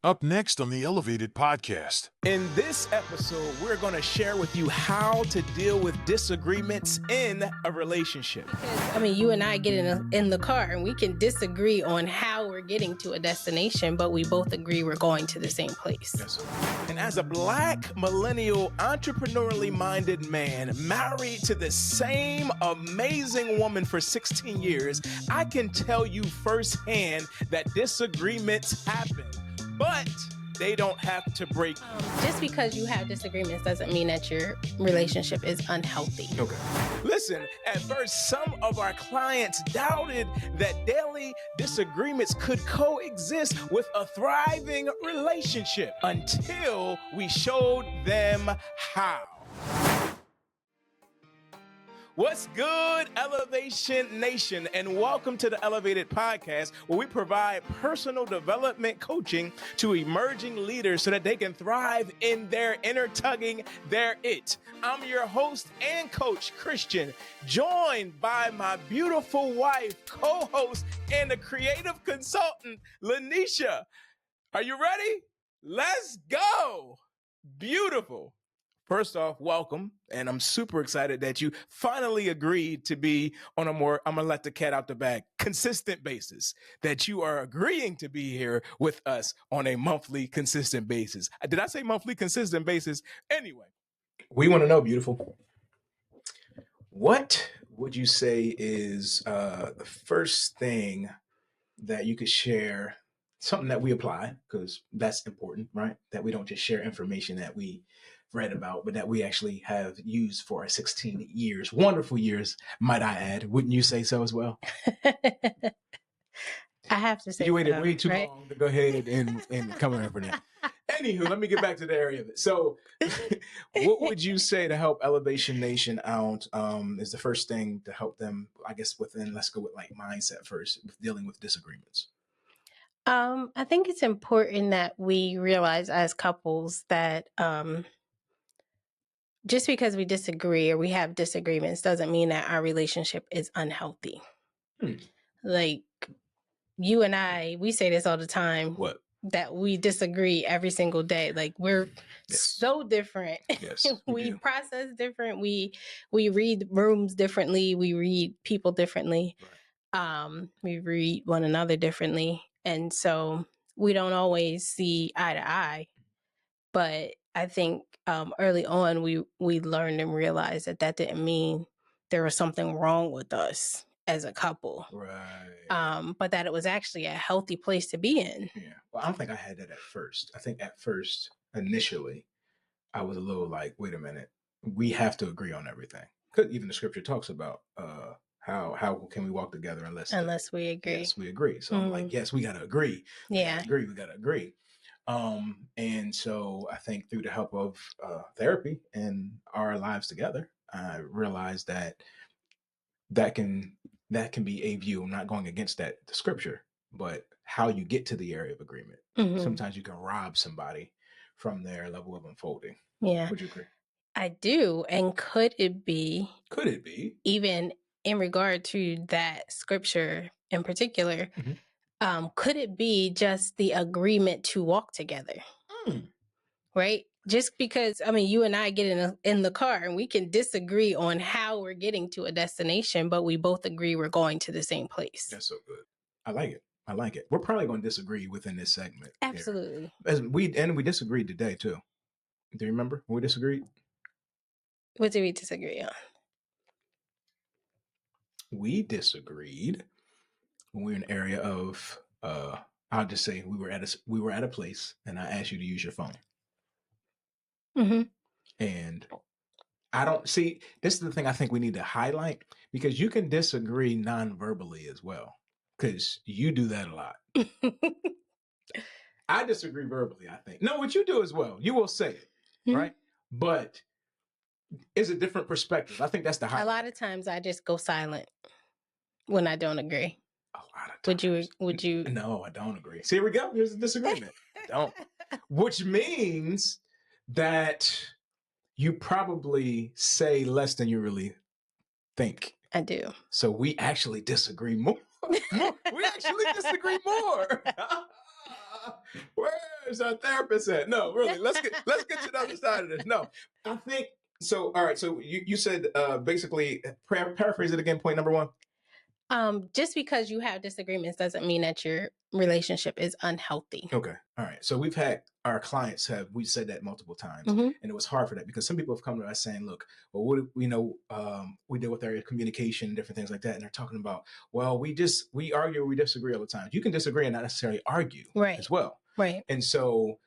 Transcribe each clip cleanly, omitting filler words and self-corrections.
Up next on the Elevated Podcast. In this episode, we're going to share with you how to deal with disagreements in a relationship. Because, you and I get in the car and we can disagree on how we're getting to a destination, but we both agree we're going to the same place. Yes. And as a Black, millennial, entrepreneurially minded man married to the same amazing woman for 16 years, I can tell you firsthand that disagreements happen, but they don't have to break. Just because you have disagreements doesn't mean that your relationship is unhealthy. Okay. Listen, at first, some of our clients doubted that daily disagreements could coexist with a thriving relationship until we showed them how. What's good, Elevation Nation, and welcome to the Elevated Podcast, where we provide personal development coaching to emerging leaders so that they can thrive in their inner tugging, their it. I'm your host and coach, Christian, joined by my beautiful wife, co-host, and the creative consultant, Lyneesha. Are you ready? Let's go. Beautiful. First off, welcome, and I'm super excited that you finally agreed to be on a more, I'm going to let the cat out the bag, consistent basis, that you are agreeing to be here with us on a monthly consistent basis. Did I say monthly consistent basis? Anyway, we want to know, beautiful, what would you say is the first thing that you could share, something that we apply, because that's important, right? That we don't just share information that we read about, but that we actually have used for our 16 years, wonderful years, might I add. Wouldn't you say so as well? I have to say you waited so, way too right? long to go ahead and come in for that. Anywho, let me get back to the area of it. So what would you say to help Elevation Nation out is the first thing to help them, I guess, within, let's go with like mindset first, with dealing with disagreements? I think it's important that we realize as couples that just because we disagree or we have disagreements doesn't mean that our relationship is unhealthy. Like you and I, we say this all the time. What? That we disagree every single day. Like we're so different. Yes, we process different. We read rooms differently. We read people differently. Right. We read one another differently. And so we don't always see eye to eye. But I think early on we learned and realized that didn't mean there was something wrong with us as a couple. Right. But that it was actually a healthy place to be in. Yeah. Well, I don't think I had that at first. I think at first, initially, I was a little like, wait a minute, we have to agree on everything. Because even the scripture talks about how can we walk together unless we agree. Yes, we agree. So I'm like, yes, we got to agree. We got to agree. And so I think through the help of therapy and our lives together, I realized that can be a view. I'm not going against the scripture, but how you get to the area of agreement. Mm-hmm. Sometimes you can rob somebody from their level of unfolding. Yeah. Would you agree? I do. And could it be even in regard to that scripture in particular, mm-hmm. Could it be just the agreement to walk together? Right? Just because, you and I get in the car and we can disagree on how we're getting to a destination, but we both agree we're going to the same place. That's so good. I like it. We're probably going to disagree within this segment. Absolutely. We disagreed today too. Do you remember when we disagreed? What did we disagree on? We disagreed when we were in an area of, I'll just say we were at a place and I asked you to use your phone. Mm-hmm. And I don't see, this is the thing I think we need to highlight, because you can disagree non-verbally as well, because you do that a lot. I disagree verbally, I think. No, what you do as well. You will say it, mm-hmm. right? But it's a different perspective. I think that's the highlight. A lot of times I just go silent when I don't agree. A lot of times. Would you? No, I don't agree. See, here we go. Here's the disagreement. I don't. Which means that you probably say less than you really think. I do. So we actually disagree more. We actually disagree more. Where's our therapist at? No, really. Let's get to the other side of this. No, I think so. All right. So you said basically paraphrase it again. Point number one. Just because you have disagreements doesn't mean that your relationship is unhealthy. Okay. All right. So we've had our clients we said that multiple times, and it was hard for that because some people have come to us saying, look, well, what we deal with our communication and different things like that. And they're talking about, well, we argue, we disagree all the time. You can disagree and not necessarily argue as well. Right. And so,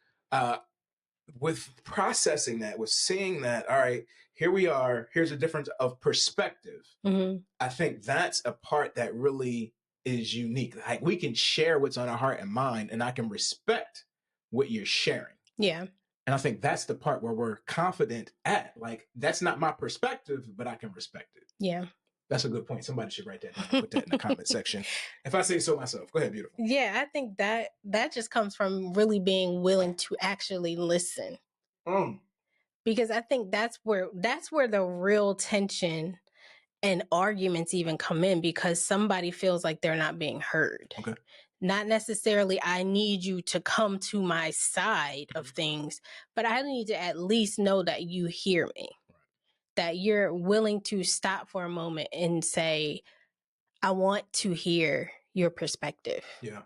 with processing that, with seeing that, all right, here we are, here's a difference of perspective. I think that's a part that really is unique. Like we can share what's on our heart and mind, and I can respect what you're sharing. Yeah. And I think that's the part where we're confident at. Like, that's not my perspective, but I can respect it. Yeah. That's a good point. Somebody should write that down and put that in the comment section. If I say so myself. Go ahead, beautiful. Yeah, I think that just comes from really being willing to actually listen. Because I think that's where the real tension and arguments even come in, because somebody feels like they're not being heard. Okay. Not necessarily I need you to come to my side of things, but I need to at least know that you hear me. That you're willing to stop for a moment and say, I want to hear your perspective. Yeah.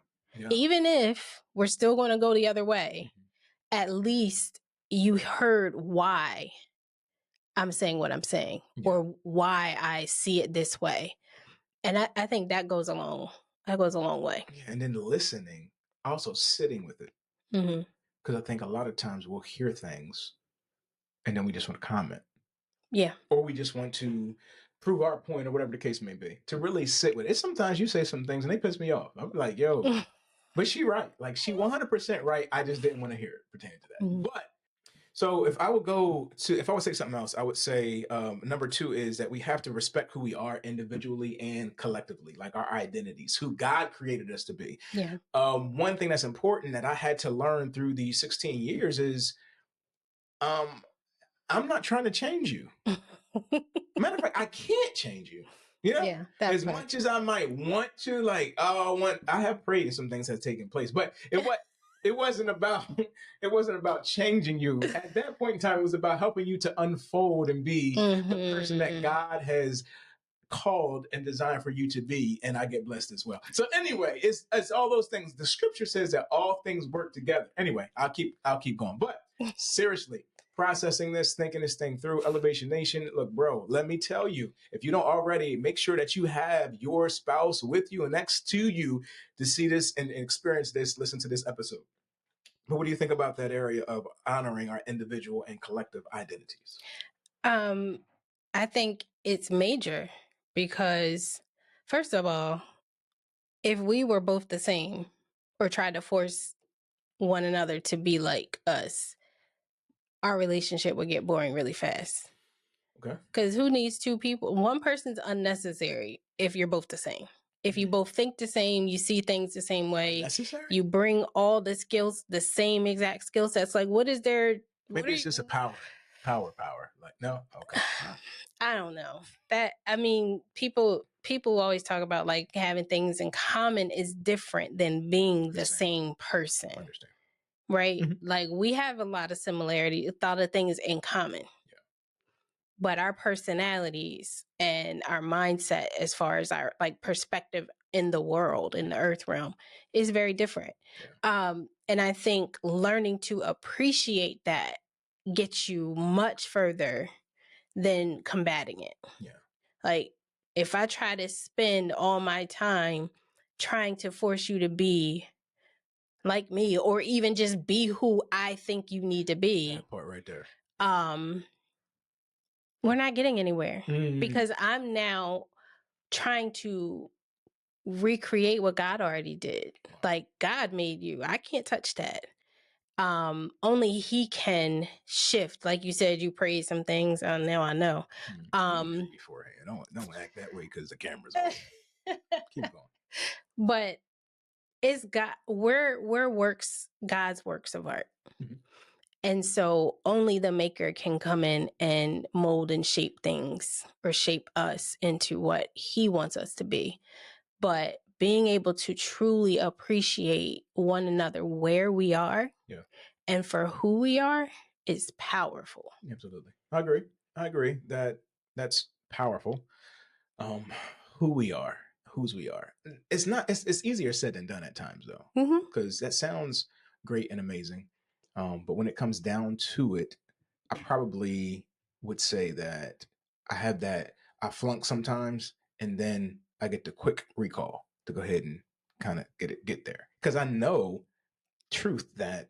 Even if we're still going to go the other way, at least you heard why I'm saying what I'm saying, or why I see it this way. And I think that goes a long way. Yeah, and then listening, also sitting with it. Because I think a lot of times we'll hear things and then we just want to comment. Yeah. Or we just want to prove our point or whatever the case may be. To really sit with it. Sometimes you say some things and they piss me off. I'm like, yo, but she right. Like, she 100% right. I just didn't want to hear it pertaining to that. But so if I would say something else, I would say number 2 is that we have to respect who we are individually and collectively, like our identities, who God created us to be. Yeah. One thing that's important that I had to learn through these 16 years is I'm not trying to change you. Matter of fact, I can't change you. You know, yeah, as much as I might want to, like, I have prayed and some things have taken place, but it wasn't about changing you. At that point in time, it was about helping you to unfold and be the person that God has called and designed for you to be, and I get blessed as well. So anyway, it's all those things. The scripture says that all things work together. Anyway, I'll keep going. But seriously, processing this, thinking this thing through, Elevation Nation, look, bro, let me tell you, if you don't already, make sure that you have your spouse with you and next to you to see this and experience this, listen to this episode. But what do you think about that area of honoring our individual and collective identities? I think it's major because, first of all, if we were both the same or tried to force one another to be like us, our relationship would get boring really fast. Okay. Because who needs 2 people? One person's unnecessary if you're both the same. If you both think the same, you see things the same way, necessary? You bring all the skills, the same exact skill sets. Like, what is there? Maybe it's just a power. Like, no? Okay. I don't know. People always talk about like having things in common is different than being the same person. I understand. Right? Like, we have a lot of similarity, a lot of things in common. But our personalities and our mindset, as far as our like perspective in the world, in the earth realm, is very different. And I think learning to appreciate that gets you much further than combating it. Yeah. Like, if I try to spend all my time trying to force you to be like me, or even just be who I think you need to be, that part right there. We're not getting anywhere because I'm now trying to recreate what God already did. Like, God made you. I can't touch that. Only He can shift. Like you said, you prayed some things. Now I know. Beforehand, don't act that way because the camera's on. Keep going. But it's God. We're God's works of art. And so only the maker can come in and mold and shape things or shape us into what He wants us to be. But being able to truly appreciate one another where we are and for who we are is powerful. Absolutely. I agree that that's powerful. Who we are, whose we are. It's easier said than done at times though, because that sounds great and amazing. But when it comes down to it, I probably would say that I flunk sometimes, and then I get the quick recall to go ahead and kind of get there. Because I know truth that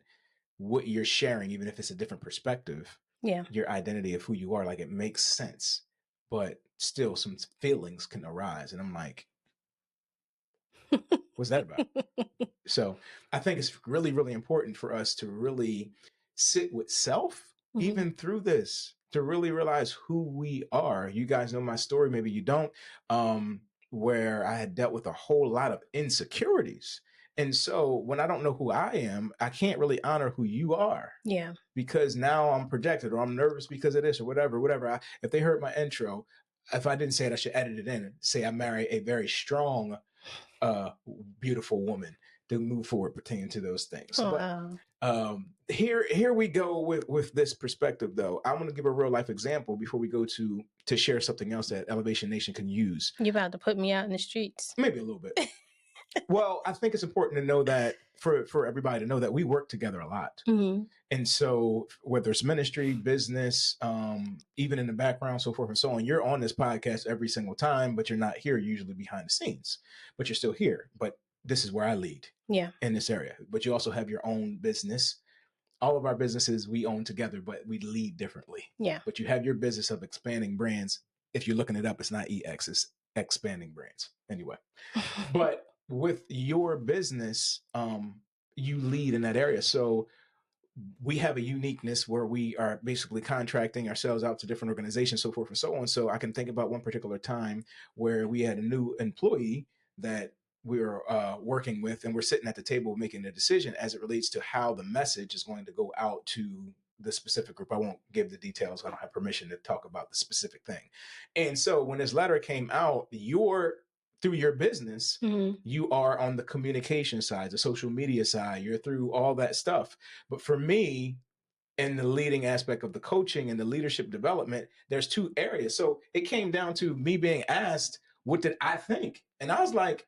what you're sharing, even if it's a different perspective, your identity of who you are, like it makes sense, but still some feelings can arise. And I'm like, what's that about? So I think it's really, really important for us to really sit with self, even through this, to really realize who we are. You guys know my story, maybe you don't, where I had dealt with a whole lot of insecurities. And so when I don't know who I am, I can't really honor who you are. Yeah. Because now I'm projected, or I'm nervous because of this, or whatever. If they heard my intro, if I didn't say it, I should edit it in and say I marry a very strong, beautiful woman to move forward pertaining to those things. But here we go with this perspective though. I want to give a real life example before we go to share something else that Elevation Nation can use. You about to put me out in the streets? Maybe a little bit. Well, I think it's important to know that for everybody to know that we work together a lot. And so whether it's ministry, business, even in the background, so forth and so on, you're on this podcast every single time, but you're not here usually behind the scenes, but you're still here. But this is where I lead in this area. But you also have your own business. All of our businesses we own together, but we lead differently. Yeah. But you have your business of expanding brands. If you're looking it up, it's not EX, it's expanding brands. Anyway, but with your business, you lead in that area. So we have a uniqueness where we are basically contracting ourselves out to different organizations, so forth and so on. So I can think about one particular time where we had a new employee that we were working with, and we're sitting at the table making a decision as it relates to how the message is going to go out to the specific group. I won't give the details. I don't have permission to talk about the specific thing. And so when this letter came out, through your business, you are on the communication side, the social media side, you're through all that stuff. But for me, in the leading aspect of the coaching and the leadership development, there's two areas. So it came down to me being asked, what did I think? And I was like,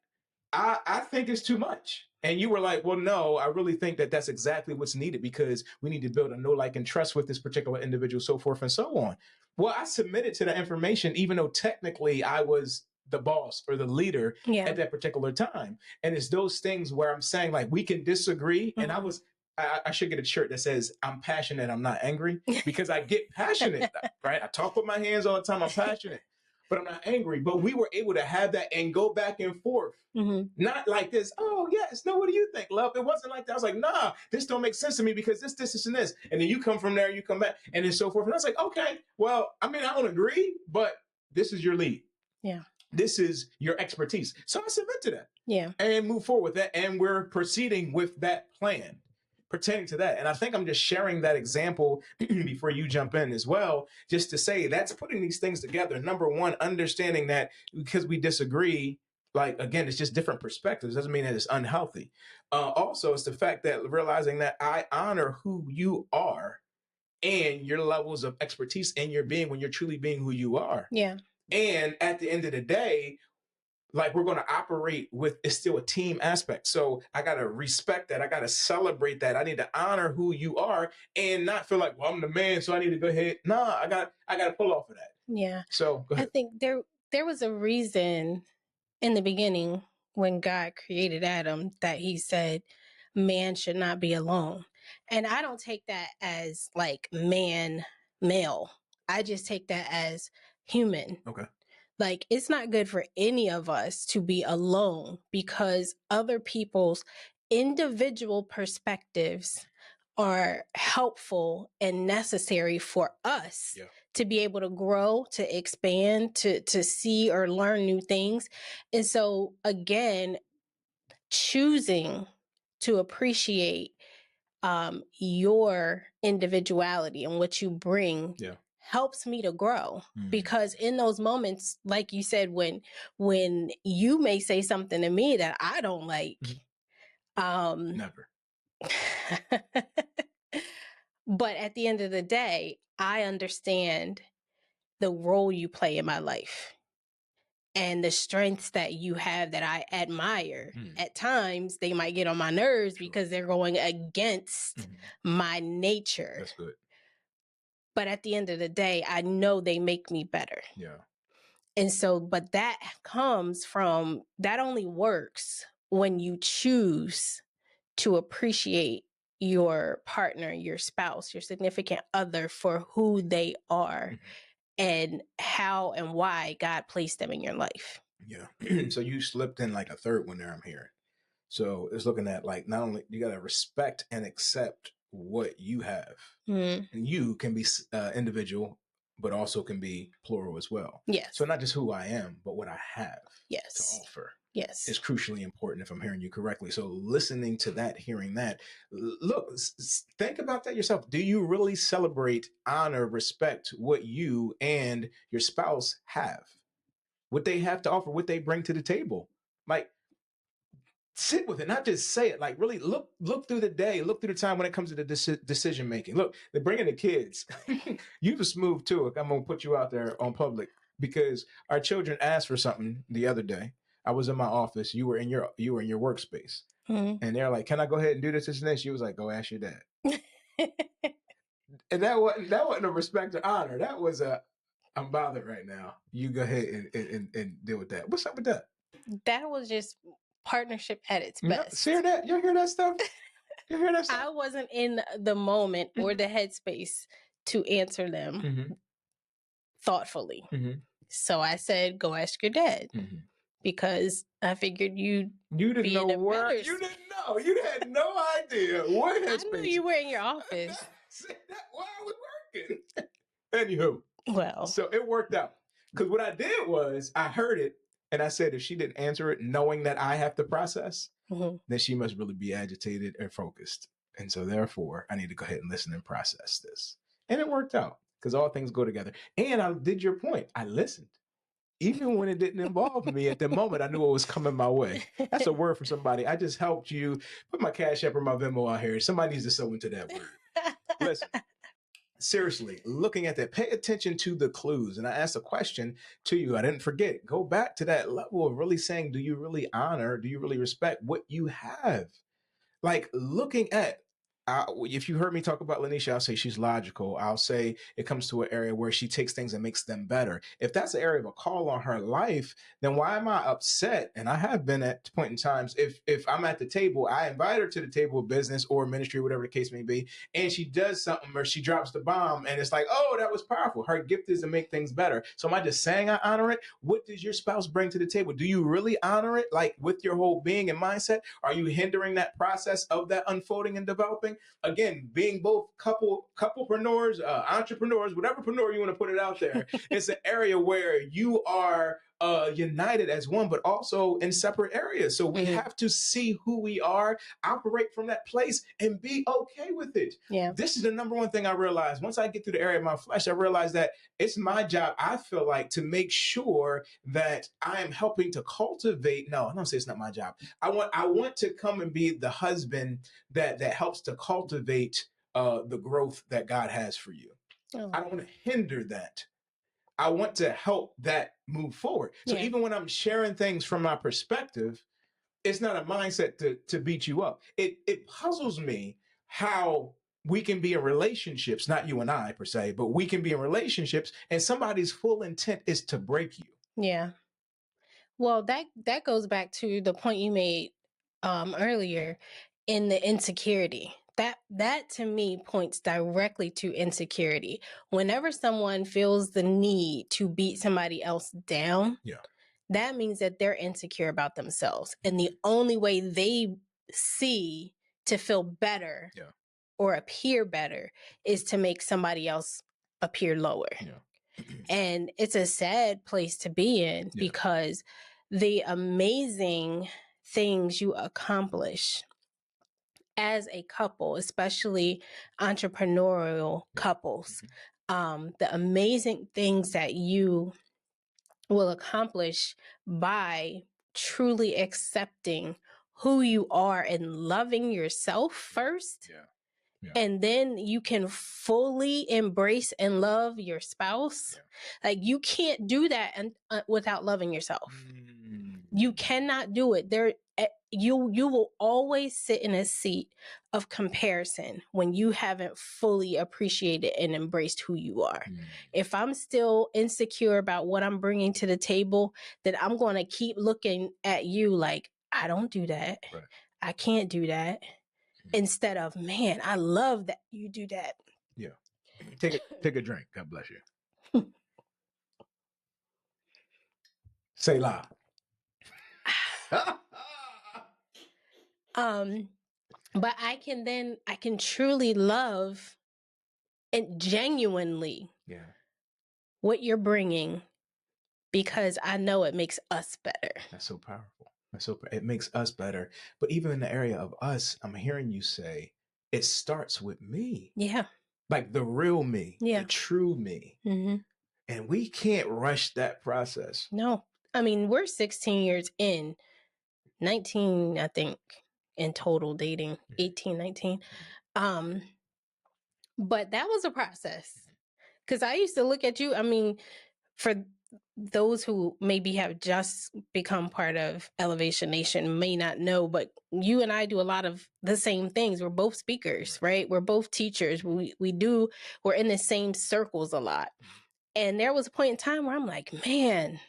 I think it's too much. And you were like, well, no, I really think that that's exactly what's needed, because we need to build a know, like, and trust with this particular individual, so forth and so on. Well, I submitted to the information, even though technically I was the boss or the leader at that particular time. And it's those things where I'm saying, like, we can disagree. And I should get a shirt that says, I'm passionate, I'm not angry, because I get passionate, right? I talk with my hands all the time. I'm passionate, but I'm not angry. But we were able to have that and go back and forth. Not like this, oh, yes, no, what do you think, love? It wasn't like that. I was like, nah, this don't make sense to me because this, and this. And then you come from there, you come back, and then so forth. And I was like, okay, well, I mean, I don't agree, but this is your lead. Yeah. This is your expertise. So I submit to that. Yeah. And move forward with that. And we're proceeding with that plan pertaining to that. And I think I'm just sharing that example before you jump in as well, just to say that's putting these things together. Number one, understanding that because we disagree, like, again, it's just different perspectives. Doesn't mean that it's unhealthy. Also, it's the fact that realizing that I honor who you are and your levels of expertise in your being when you're truly being who you are. Yeah. And at the end of the day, like, we're going to operate with, it's still a team aspect. So I got to respect that. I got to celebrate that. I need to honor who you are and not feel like, well, I'm the man, so I need to go ahead. Nah, I got to pull off of that. Yeah. So go ahead. I think there was a reason in the beginning when God created Adam that he said man should not be alone. And I don't take that as like male. I just take that as human. Okay. Like, it's not good for any of us to be alone because other people's individual perspectives are helpful and necessary for us to be able to grow, to expand, to see or learn new things. And so, again, choosing to appreciate your individuality and what you bring helps me to grow, because in those moments, like you said, when you may say something to me that I don't like, Never. but at the end of the day, I understand the role you play in my life and the strengths that you have that I admire. At times, they might get on my nerves because they're going against my nature. That's good. But at the end of the day, I know they make me better. Yeah. And so, but that only works when you choose to appreciate your partner, your spouse, your significant other for who they are and how and why God placed them in your life. Yeah. So you slipped in like a third one there, I'm hearing. So it's looking at like, not only you got to respect and accept what you have, and you can be individual, but also can be plural as well. Yes. So not just who I am, but what I have to offer. Yes. Is crucially important, if I'm hearing you correctly. So listening to that, hearing that, look, think about that yourself. Do you really celebrate, honor, respect what you and your spouse have? What they have to offer, what they bring to the table? Like, sit with it, not just say it. Like, really look through the day, look through the time when it comes to the decision making. Look, they're bringing the kids. You were smooth too. I'm gonna put you out there on public because our children asked for something the other day. I was in my office. You were in your workspace, and they're like, "Can I go ahead and do this and this?" She was like, "Go ask your dad." And that wasn't a respect or honor. That was a, "I'm bothered right now. You go ahead and deal with that." What's up with that? That was just partnership at its best. See that? You hear that stuff? You hear that stuff? I wasn't in the moment or the headspace to answer them thoughtfully. So I said, "Go ask your dad." Because I figured you didn't know where. You didn't know. You had no idea what headspace. I knew you were in your office. That's why I was working. Anywho, well, so it worked out. Because what I did was I heard it and I said, if she didn't answer it, knowing that I have to process, then she must really be agitated and focused. And so therefore, I need to go ahead and listen and process this. And it worked out because all things go together. And I did your point. I listened. Even when it didn't involve me at the moment, I knew it was coming my way. That's a word for somebody. I just helped you put my Cash App or my Venmo out here. Somebody needs to sew into that word. Listen, seriously, looking at that, pay attention to the clues. And I asked a question to you. I didn't forget. Go back to that level of really saying, do you really honor, do you really respect what you have? Like looking at, if you heard me talk about Lyneesha, I'll say she's logical. I'll say it comes to an area where she takes things and makes them better. If that's an area of a call on her life, then why am I upset? And I have been at point in times, if I'm at the table, I invite her to the table of business or ministry, whatever the case may be, and she does something or she drops the bomb and it's like, oh, that was powerful. Her gift is to make things better. So am I just saying I honor it? What does your spouse bring to the table? Do you really honor it? Like with your whole being and mindset? Are you hindering that process of that unfolding and developing? Again, being both couplepreneurs, entrepreneurs, whatever preneur you want to put it out there, it's an area where you are united as one, but also in separate areas. So we have to see who we are, operate from that place, and be okay with it. Yeah. This is the number one thing I realized. Once I get through the area of my flesh, I realized that it's my job, I feel like, to make sure that I am helping to cultivate. No, I don't say it's not my job. I want to come and be the husband that helps to cultivate the growth that God has for you. Oh. I don't want to hinder that. I want to help that move forward. So even when I'm sharing things from my perspective, it's not a mindset to beat you up. It puzzles me how we can be in relationships, not you and I per se, but we can be in relationships and somebody's full intent is to break you. Yeah. Well, that goes back to the point you made earlier in the insecurity. That to me points directly to insecurity. Whenever someone feels the need to beat somebody else down, that means that they're insecure about themselves. And the only way they see to feel better or appear better is to make somebody else appear lower. And it's a sad place to be in because the amazing things you accomplish as a couple, especially entrepreneurial couples, the amazing things that you will accomplish by truly accepting who you are and loving yourself first. Yeah. Yeah. And then you can fully embrace and love your spouse. Yeah. Like, you can't do that without loving yourself. You cannot do it. You will always sit in a seat of comparison when you haven't fully appreciated and embraced who you are. If I'm still insecure about what I'm bringing to the table, then I'm going to keep looking at you like, I don't do that. Right. I can't do that. Instead of, man, I love that you do that. Yeah. Take a drink. God bless you. Say la. But I can truly love and genuinely what you're bringing, because I know it makes us better. That's so powerful. It makes us better. But even in the area of us, I'm hearing you say it starts with me. Yeah. Like the real me, the true me. Mm-hmm. And we can't rush that process. No. I mean, we're 16 years in, 19, I think, in total dating, 18, 19. But that was a process. Because I used to look at you, I mean, for those who maybe have just become part of Elevation Nation may not know, but you and I do a lot of the same things. We're both speakers, right? We're both teachers. We're in the same circles a lot. And there was a point in time where I'm like, man,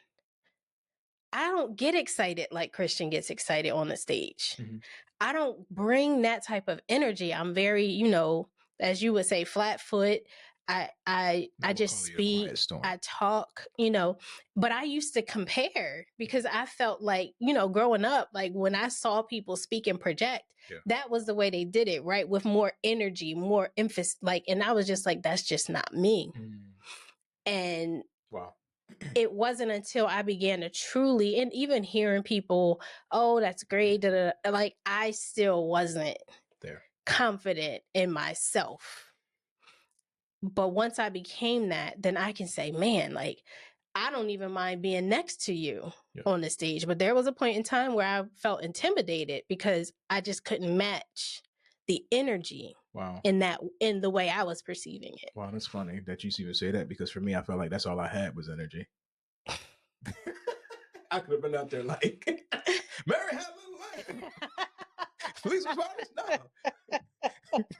I don't get excited like Christian gets excited on the stage. I don't bring that type of energy. I'm very, as you would say, flat foot. I just speak, I talk, but I used to compare because I felt like, growing up, like when I saw people speak and project, that was the way they did it, right? With more energy, more emphasis, and I was just like, that's just not me. And wow. It wasn't until I began to truly, and even hearing people, oh, that's great, like I still wasn't there confident in myself. But once I became that, then I can say, man, like, I don't even mind being next to you on the stage. But there was a point in time where I felt intimidated because I just couldn't match the energy in the way I was perceiving it. Wow, that's funny that you even say that, because for me, I felt like that's all I had was energy. I could have been out there like, Mary had a little life. Please respond. No.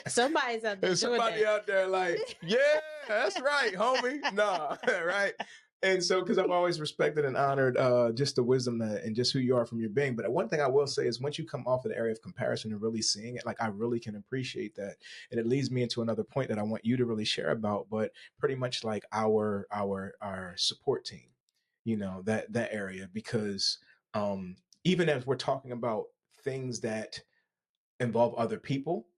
Somebody's out there. There's somebody out there like, yeah, that's right, homie. Nah, right. And so, because I've always respected and honored just the wisdom and just who you are from your being. But one thing I will say is, once you come off of the area of comparison and really seeing it, like, I really can appreciate that. And it leads me into another point that I want you to really share about, but pretty much like our support team, that area, because even as we're talking about things that involve other people,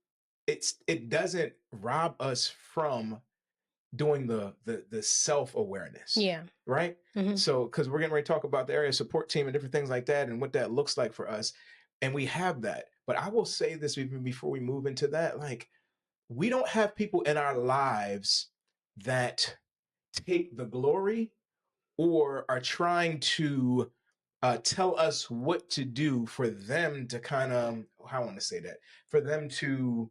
it doesn't rob us from doing the self-awareness. Yeah. Right. So, because we're getting ready to talk about the area support team and different things like that and what that looks like for us. And we have that. But I will say this even before we move into that, like, we don't have people in our lives that take the glory or are trying to tell us what to do for them to kind of, how I want to say that, for them to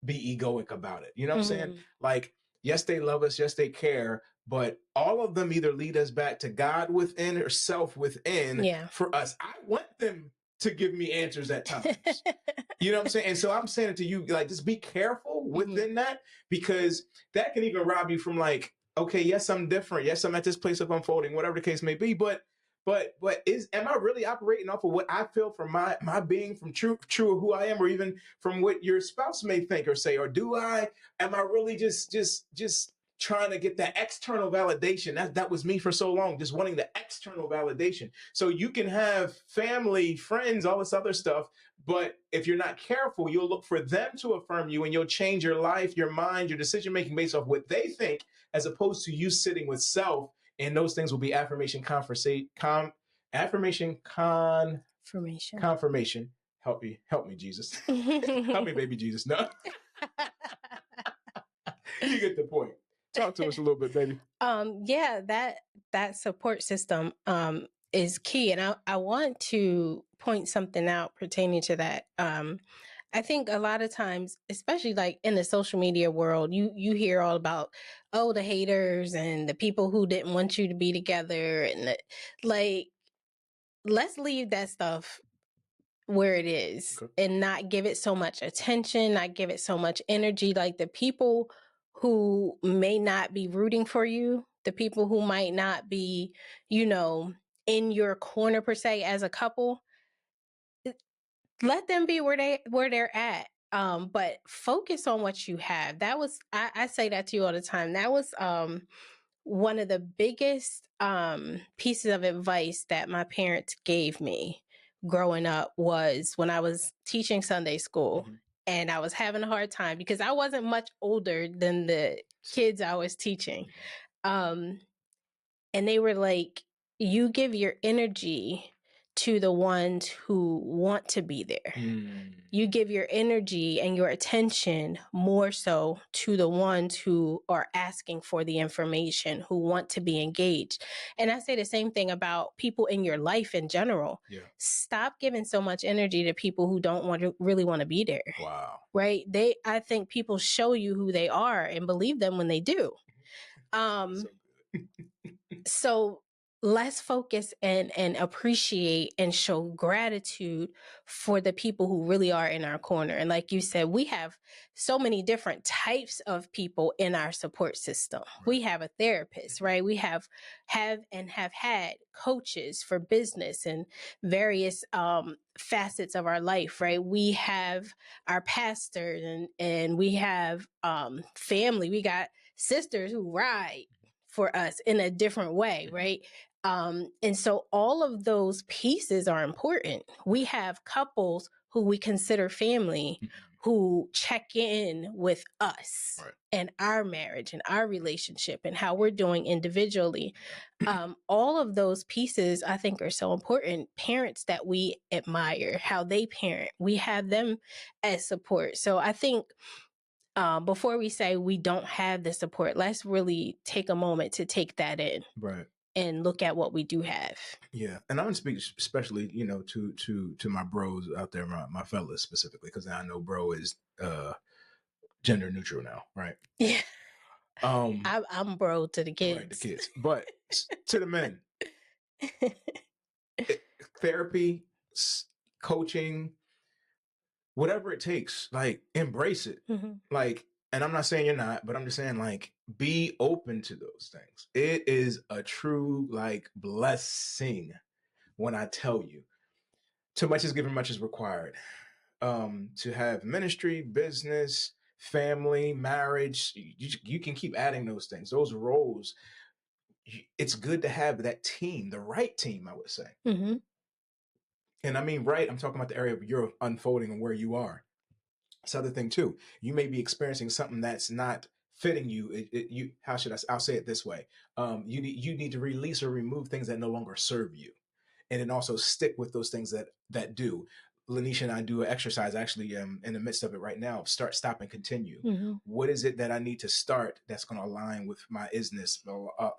be egoic about it. You know what I'm saying? Like, yes, they love us. Yes, they care. But all of them either lead us back to God within or self within for us. I want them to give me answers at times. You know what I'm saying? And so I'm saying it to you, like, just be careful within that, because that can even rob you from, like, okay, yes, I'm different. Yes, I'm at this place of unfolding, whatever the case may be. But am I really operating off of what I feel from my being, from true of who I am, or even from what your spouse may think or say? Or am I really just trying to get that external validation? That was me for so long, just wanting the external validation. So you can have family, friends, all this other stuff, but if you're not careful, you'll look for them to affirm you, and you'll change your life, your mind, your decision making based off what they think, as opposed to you sitting with self. And those things will be affirmation, confirmation. Help me, Jesus. Help me, baby Jesus. No. You get the point. Talk to us a little bit, baby. Yeah, that support system is key, and I want to point something out pertaining to that. I think a lot of times, especially like in the social media world, you hear all about, oh, the haters and the people who didn't want you to be together, and like, let's leave that stuff where it is and not give it so much attention, not give it so much energy. Like the people who may not be rooting for you, the people who might not be, in your corner per se as a couple, let them be where they're at. But focus on what you have. That was, I say that to you all the time. That was one of the biggest pieces of advice that my parents gave me growing up was when I was teaching Sunday school. Mm-hmm. And I was having a hard time because I wasn't much older than the kids I was teaching. And they were like, you give your energy to the ones who want to be there. You give your energy and your attention more so to the ones who are asking for the information, who want to be engaged. And I say the same thing about people in your life in general. Yeah. Stop giving so much energy to people who don't really want to be there. Wow. Right? I think people show you who they are and believe them when they do. So let's focus and appreciate and show gratitude for the people who really are in our corner. And like you said, we have so many different types of people in our support system. Right. We have a therapist, right? We have had coaches for business and various facets of our life, right? We have our pastors and we have family. We got sisters who ride for us in a different way, right? And so all of those pieces are important. We have couples who we consider family who check in with us and our marriage and our relationship and how we're doing individually. All of those pieces I think are so important. Parents that we admire, how they parent, we have them as support. So I think before we say we don't have the support, let's really take a moment to take that in. Right. And look at what we do have. Yeah. And I'm going to speak especially, to my bros out there, my fellas specifically, because I know bro is gender neutral now, right? Yeah. I'm bro to the kids. Right, the kids. But to the men, therapy, coaching, whatever it takes, like embrace it. Mm-hmm. Like, and I'm not saying you're not, but I'm just saying, like, be open to those things. It is a true, like, blessing when I tell you. Too much is given, much is required. To have ministry, business, family, marriage, you can keep adding those things, those roles. It's good to have that team, the right team, I would say. Mm-hmm. And I mean, right, I'm talking about the area of your unfolding and where you are. It's the other thing too. You may be experiencing something that's not fitting you. I'll say it this way. You need to release or remove things that no longer serve you. And then also stick with those things that do. Lyneesha and I do an exercise actually in the midst of it right now. Start, stop, and continue. Mm-hmm. What is it that I need to start that's going to align with my isness,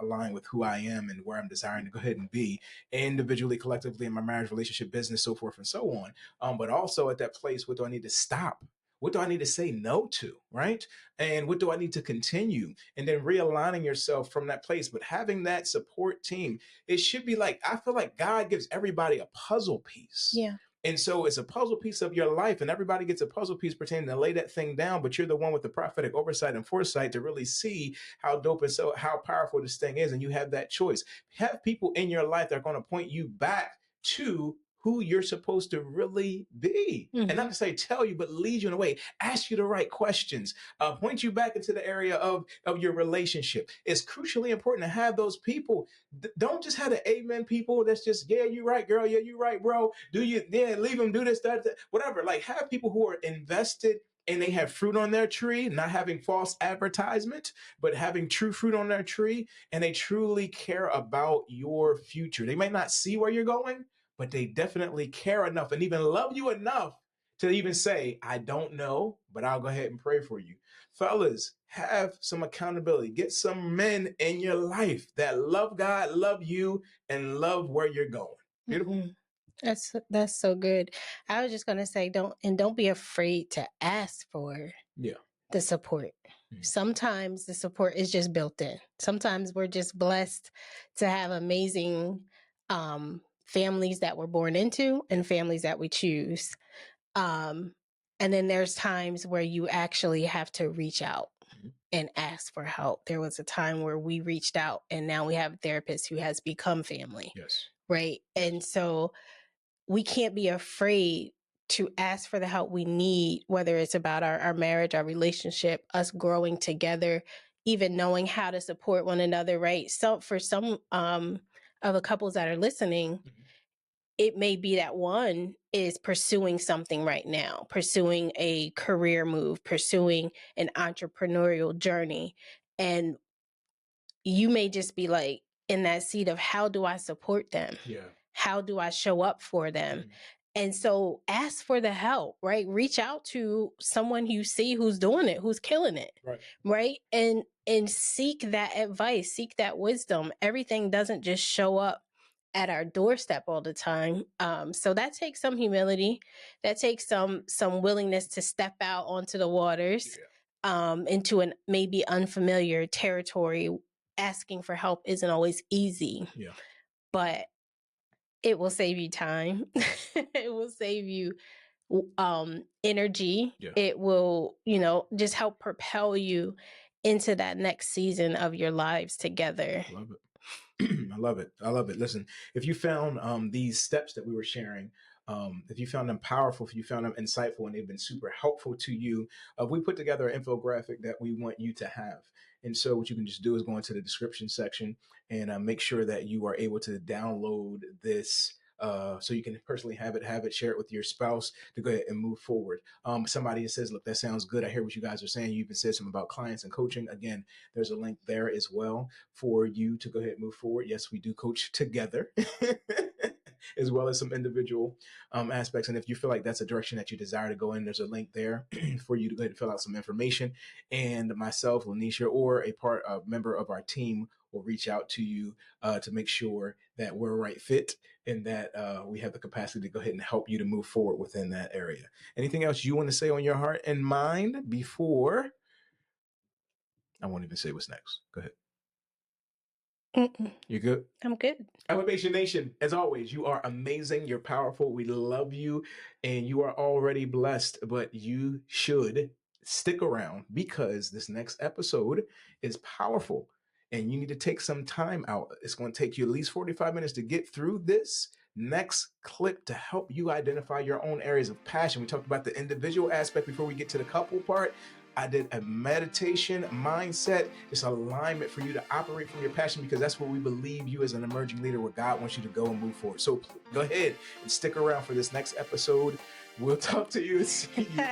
align with who I am and where I'm desiring to go ahead and be individually, collectively, in my marriage, relationship, business, so forth and so on. But also at that place, what do I need to stop? What do I need to say no to, right? And what do I need to continue? And then realigning yourself from that place. But having that support team, it should be like, I feel like God gives everybody a puzzle piece. Yeah. And so it's a puzzle piece of your life, and everybody gets a puzzle piece pertaining to lay that thing down, but you're the one with the prophetic oversight and foresight to really see how dope and so how powerful this thing is. And you have that choice. Have people in your life that are going to point you back to who you're supposed to really be. Mm-hmm. And not to say tell you, but lead you in a way, ask you the right questions, point you back into the area of your relationship. It's crucially important to have those people. Don't just have the amen people that's just, yeah, you right, girl. Yeah, you right, bro. Leave them do this, that, whatever. Like, have people who are invested and they have fruit on their tree, not having false advertisement, but having true fruit on their tree. And they truly care about your future. They may not see where you're going, but they definitely care enough and even love you enough to even say, I don't know, but I'll go ahead and pray for you. Fellas, have some accountability. Get some men in your life that love God, love you, and love where you're going. Beautiful. Mm-hmm. That's so good. I was just gonna say, don't be afraid to ask for the support. Sometimes the support is just built in. Sometimes we're just blessed to have amazing families that we're born into and families that we choose. And then there's times where you actually have to reach out and ask for help. There was a time where we reached out and now we have a therapist who has become family. Yes. Right. And so we can't be afraid to ask for the help we need, whether it's about our marriage, our relationship, us growing together, even knowing how to support one another, right? So for some of the couples that are listening, it may be that one is pursuing something right now, pursuing a career move, pursuing an entrepreneurial journey. And you may just be like in that seat of, how do I support them? Yeah. How do I show up for them? And so ask for the help, right? Reach out to someone you see who's doing it, who's killing it, right? And seek that advice, seek that wisdom. Everything doesn't just show up at our doorstep all the time. So that takes some humility. That takes some willingness to step out onto the waters, into an maybe unfamiliar territory. Asking for help isn't always easy, but it will save you time. It will save you energy. It will, just help propel you into that next season of your lives together. Love it. I love it. I love it. Listen, if you found these steps that we were sharing, if you found them powerful, if you found them insightful, and they've been super helpful to you, we put together an infographic that we want you to have. And so what you can just do is go into the description section and make sure that you are able to download this so you can personally have it, share it with your spouse to go ahead and move forward. Somebody says, look, that sounds good. I hear what you guys are saying. You even said something about clients and coaching. Again, there's a link there as well for you to go ahead and move forward. Yes, we do coach together. As well as some individual aspects. And if you feel like that's a direction that you desire to go in, there's a link there for you to go ahead and fill out some information. And myself, Lyneesha, or a member of our team will reach out to you to make sure that we're a right fit and that we have the capacity to go ahead and help you to move forward within that area. Anything else you want to say on your heart and mind before I won't even say what's next? Go ahead. You good? I'm good. Elevation Nation, as always, you are amazing. You're powerful. We love you, and you are already blessed, but you should stick around because this next episode is powerful, and you need to take some time out. It's going to take you at least 45 minutes to get through this next clip to help you identify your own areas of passion. We talked about the individual aspect before we get to the couple part. I did a meditation, mindset, just alignment for you to operate from your passion, because that's where we believe you as an emerging leader, where God wants you to go and move forward. So go ahead and stick around for this next episode. We'll talk to you and see you